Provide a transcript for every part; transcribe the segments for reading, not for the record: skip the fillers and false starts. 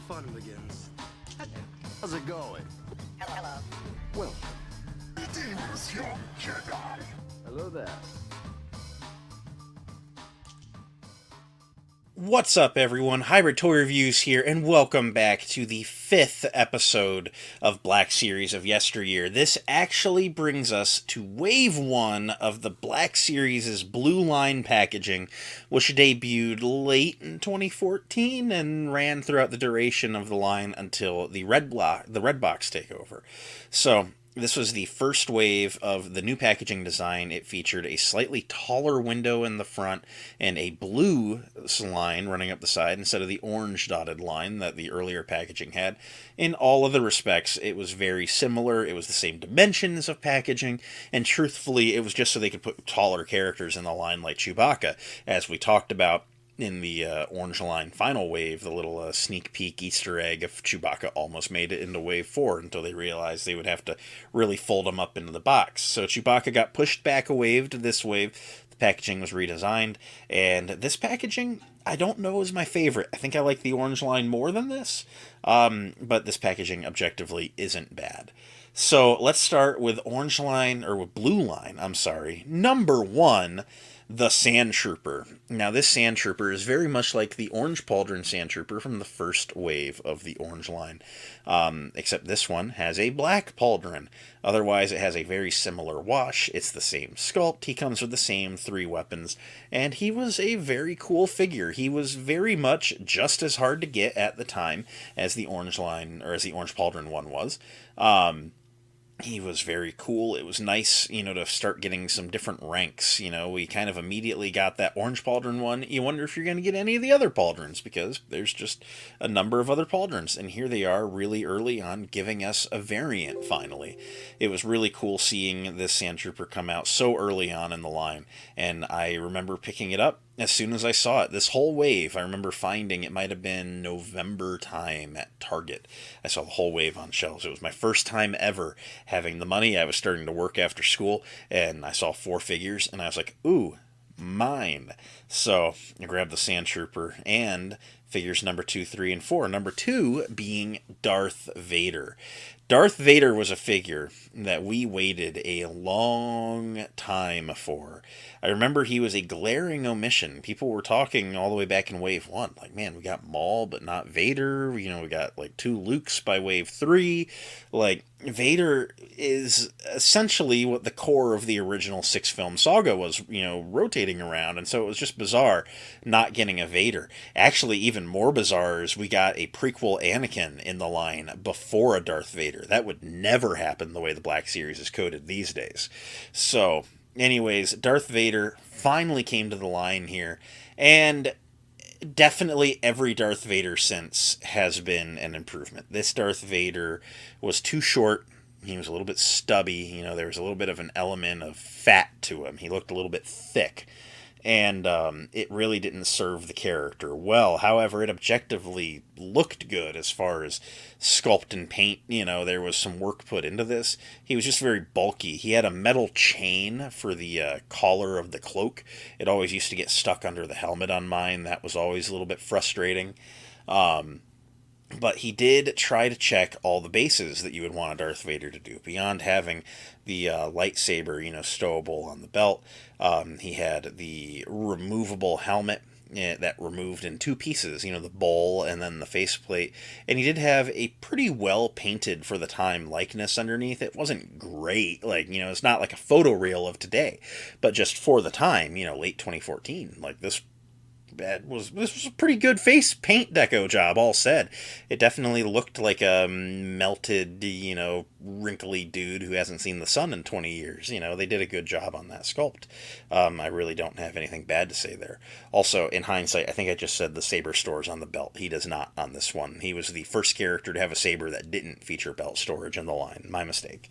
fun begins. How's it going? Hello. Well, greetings, young Jedi. Hello there. What's up, everyone? Hybrid Toy Reviews here, and welcome back to the 5th episode of Black Series of Yesteryear. This actually brings us to Wave 1 of the Black Series' Blue Line packaging, which debuted late in 2014 and ran throughout the duration of the line until the Red Box takeover. So, this was the first wave of the new packaging design. It featured a slightly taller window in the front and a blue line running up the side instead of the orange dotted line that the earlier packaging had. In all other respects, it was very similar. It was the same dimensions of packaging, and truthfully, it was just so they could put taller characters in the line like Chewbacca, as we talked about in the Orange Line final wave, the little sneak peek Easter egg of Chewbacca almost made it into Wave 4 until they realized they would have to really fold him up into the box. So Chewbacca got pushed back a wave to this wave. The packaging was redesigned, and this packaging, I don't know, is my favorite. I think I like the Orange Line more than this, but this packaging objectively isn't bad. So let's start with Orange Line, or with Blue Line, I'm sorry. Number 1, the Sand Trooper. Now, this Sand Trooper is very much like the Orange Pauldron Sand Trooper from the first wave of the Orange Line, except this one has a black pauldron. Otherwise, it has a very similar wash. It's the same sculpt. He comes with the same 3 weapons, and he was a very cool figure. He was very much just as hard to get at the time as the Orange Line, or as the Orange Pauldron one was. He was very cool. It was nice, to start getting some different ranks. We kind of immediately got that Orange Pauldron one. You wonder if you're going to get any of the other Pauldrons, because there's just a number of other Pauldrons. And here they are really early on giving us a variant, finally. It was really cool seeing this Sand Trooper come out so early on in the line. And I remember picking it up as soon as I saw it. This whole wave, I remember finding, it might have been November time at Target. I saw the whole wave on shelves. It was my first time ever having the money. I was starting to work after school, and I saw 4 figures, and I was like, ooh, mine. So I grabbed the Sand Trooper and figures number 2, 3, and 4. Number 2 being Darth Vader. Darth Vader was a figure that we waited a long time for. I remember he was a glaring omission. People were talking all the way back in Wave 1, like, man, we got Maul, but not Vader. We got, 2 Lukes by Wave 3. Vader is essentially what the core of the original 6-film saga was, rotating around, and so it was just bizarre not getting a Vader. Actually, even more bizarre is we got a prequel Anakin in the line before a Darth Vader. That would never happen the way the Black Series is coded these days. So, anyways, Darth Vader finally came to the line here, and definitely every Darth Vader since has been an improvement. This Darth Vader was too short. He was a little bit stubby. There was a little bit of an element of fat to him. He looked a little bit thick. And it really didn't serve the character well. However, it objectively looked good as far as sculpt and paint. There was some work put into this. He was just very bulky. He had a metal chain for the collar of the cloak. It always used to get stuck under the helmet on mine. That was always a little bit frustrating. But he did try to check all the bases that you would want a Darth Vader to do. Beyond having the lightsaber, stowable on the belt, he had the removable helmet that removed in 2 pieces, the bowl and then the faceplate. And he did have a pretty well painted for the time likeness underneath. It wasn't great, it's not like a photo reel of today, but just for the time, late 2014, this was a pretty good face paint deco job, all said. It definitely looked like a melted, wrinkly dude who hasn't seen the sun in 20 years. They did a good job on that sculpt. I really don't have anything bad to say there. Also, in hindsight, I think I just said the saber stores on the belt. He does not on this one. He was the first character to have a saber that didn't feature belt storage in the line. My mistake.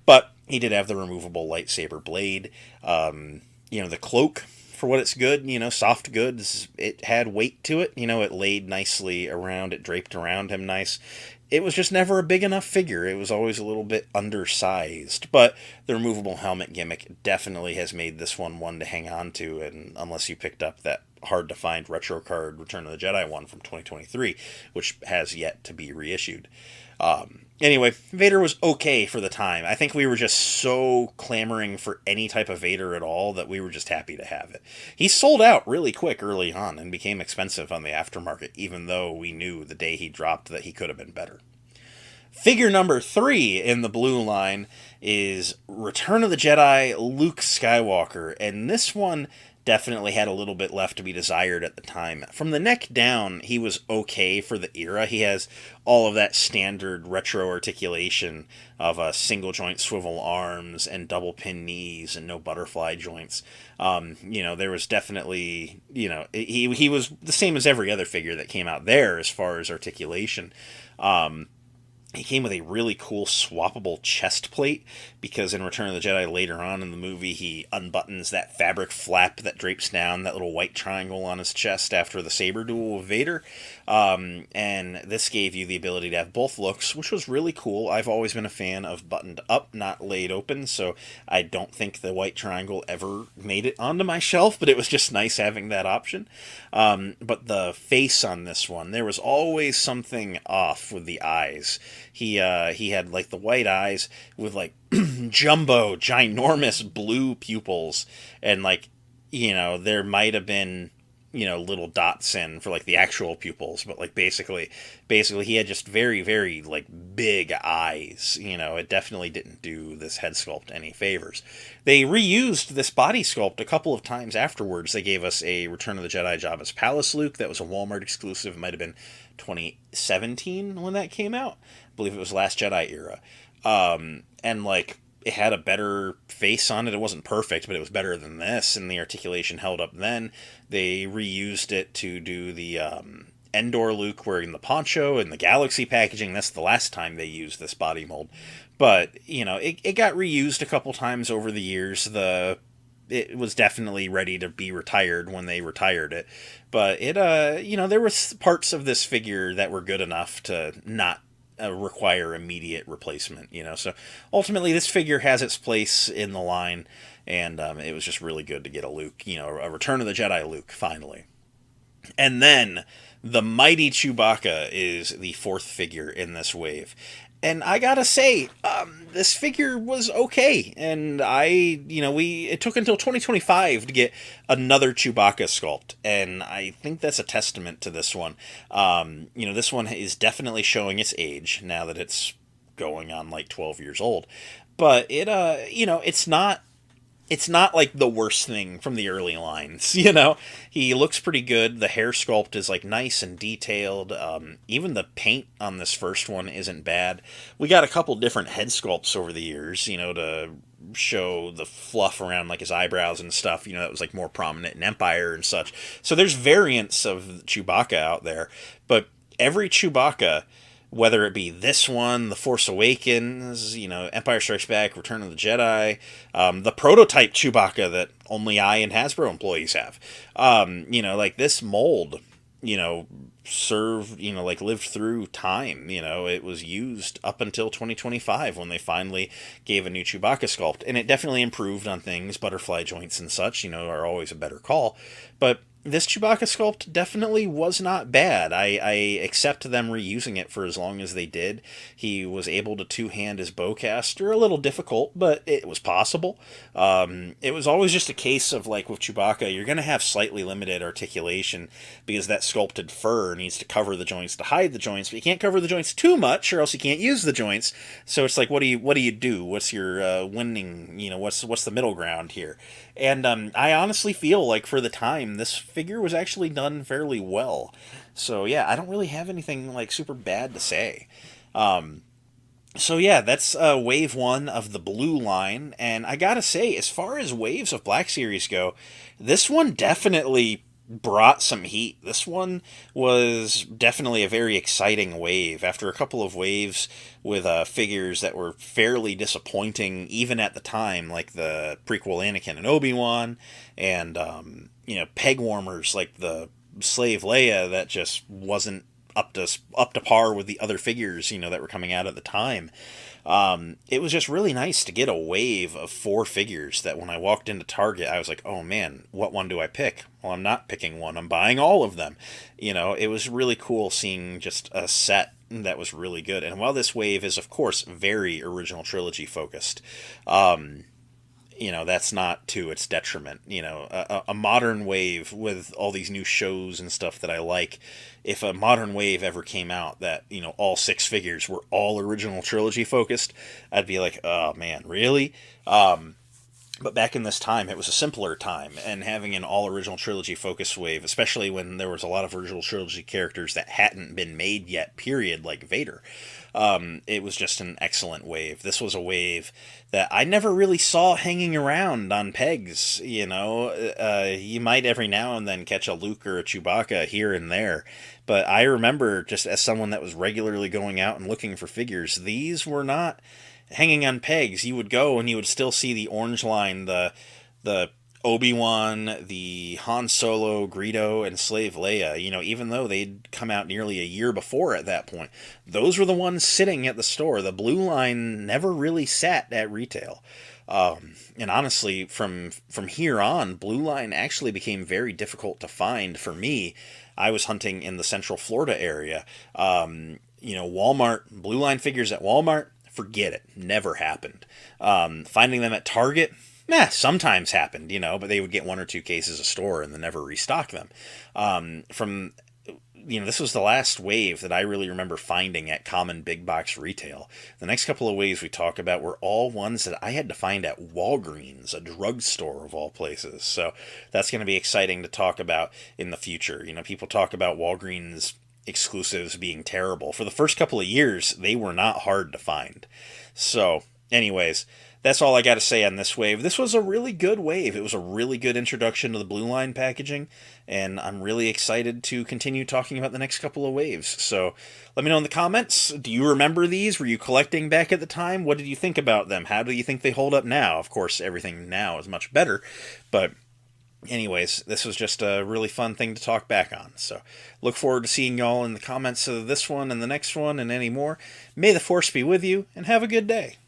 But he did have the removable lightsaber blade. The cloak, for what it's good, soft goods. It had weight to it, it laid nicely around, it draped around him nice. It was just never a big enough figure. It was always a little bit undersized. But the removable helmet gimmick definitely has made this one to hang on to, and unless you picked up that hard to find retro card Return of the Jedi one from 2023, which has yet to be reissued. Anyway, Vader was okay for the time. I think we were just so clamoring for any type of Vader at all that we were just happy to have it. He sold out really quick early on and became expensive on the aftermarket, even though we knew the day he dropped that he could have been better. Figure number 3 in the blue line is Return of the Jedi Luke Skywalker, and this one definitely had a little bit left to be desired at the time. From the neck down, he was okay for the era. He has all of that standard retro articulation of single joint swivel arms and double pin knees and no butterfly joints. There was definitely, he was the same as every other figure that came out there as far as articulation. He came with a really cool swappable chest plate, because in Return of the Jedi later on in the movie, he unbuttons that fabric flap that drapes down that little white triangle on his chest after the saber duel with Vader. And this gave you the ability to have both looks, which was really cool. I've always been a fan of buttoned up, not laid open, so I don't think the white triangle ever made it onto my shelf, but it was just nice having that option. But the face on this one, there was always something off with the eyes. He had like the white eyes with like jumbo, ginormous blue pupils, and there might have been little dots in for like the actual pupils, but like basically he had just very, very like big eyes. It definitely didn't do this head sculpt any favors. They reused this body sculpt a couple of times afterwards. They gave us a Return of the Jedi Jabba's Palace Luke that was a Walmart exclusive. It might have been 2017 when that came out. I believe it was Last Jedi era. And like it had a better face on it. It wasn't perfect, but it was better than this, and the articulation held up then. They reused it to do the Endor Luke wearing the poncho and the Galaxy packaging. That's the last time they used this body mold. But, it got reused a couple times over the years. It was definitely ready to be retired when they retired it. But there were parts of this figure that were good enough to not require immediate replacement, so ultimately this figure has its place in the line, and it was just really good to get a Luke, a Return of the Jedi Luke finally. And then the mighty Chewbacca is the 4th figure in this wave. And I gotta say, this figure was okay. And it took until 2025 to get another Chewbacca sculpt. And I think that's a testament to this one. This one is definitely showing its age now that it's going on like 12 years old. But it's not like the worst thing from the early lines, He looks pretty good. The hair sculpt is like nice and detailed. Even the paint on this first one isn't bad. We got a couple different head sculpts over the years, to show the fluff around like his eyebrows and stuff, that was like more prominent in Empire and such. So there's variants of Chewbacca out there, but every Chewbacca, whether it be this one, The Force Awakens, Empire Strikes Back, Return of the Jedi, the prototype Chewbacca that only I and Hasbro employees have, like this mold, lived through time. It was used up until 2025 when they finally gave a new Chewbacca sculpt, and it definitely improved on things. Butterfly joints and such, are always a better call, but this Chewbacca sculpt definitely was not bad. I accept them reusing it for as long as they did. He was able to two-hand his bowcaster, a little difficult, but it was possible. It was always just a case of, like with Chewbacca, you're going to have slightly limited articulation because that sculpted fur needs to cover the joints to hide the joints, but you can't cover the joints too much or else you can't use the joints. So it's like, what do you do? What's your winning, what's the middle ground here? And I honestly feel like for the time, this figure was actually done fairly well. So yeah, I don't really have anything like super bad to say. So yeah, that's wave 1 of the blue line. And I gotta say, as far as waves of Black Series go, this one definitely brought some heat. This one was definitely a very exciting wave. After a couple of waves with figures that were fairly disappointing even at the time, like the prequel Anakin and Obi-Wan, and peg warmers like the Slave Leia that just wasn't up to par with the other figures, that were coming out at the time. It was just really nice to get a wave of 4 figures that when I walked into Target, I was like, oh man, what one do I pick? Well, I'm not picking one. I'm buying all of them. It was really cool seeing just a set that was really good. And while this wave is, of course, very original trilogy focused, that's not to its detriment. A modern wave with all these new shows and stuff that I like, if a modern wave ever came out that, all 6 figures were all original trilogy focused, I'd be like, oh man, really? But back in this time, it was a simpler time, and having an all original trilogy focus wave, especially when there was a lot of original trilogy characters that hadn't been made yet, period, like Vader, it was just an excellent wave. This was a wave that I never really saw hanging around on pegs. You might every now and then catch a Luke or a Chewbacca here and there, but I remember, just as someone that was regularly going out and looking for figures, these were not hanging on pegs. You would go and you would still see the orange line, the Obi-Wan, the Han Solo, Greedo, and Slave Leia, even though they'd come out nearly a year before at that point. Those were the ones sitting at the store. The blue line never really sat at retail. And honestly, from here on, blue line actually became very difficult to find for me. I was hunting in the Central Florida area. Walmart, blue line figures at Walmart, forget it. Never happened. Finding them at Target, sometimes happened, but they would get 1 or 2 cases a store and then never restock them. This was the last wave that I really remember finding at common big box retail. The next couple of waves we talk about were all ones that I had to find at Walgreens, a drugstore of all places. So that's going to be exciting to talk about in the future. People talk about Walgreens exclusives being terrible. For the first couple of years, they were not hard to find. So, anyways, that's all I got to say on this wave. This was a really good wave. It was a really good introduction to the blue line packaging, and I'm really excited to continue talking about the next couple of waves. So, let me know in the comments. Do you remember these? Were you collecting back at the time? What did you think about them? How do you think they hold up now? Of course, everything now is much better, but anyways, this was just a really fun thing to talk back on. So look forward to seeing y'all in the comments of this one and the next one and any more. May the Force be with you, and have a good day.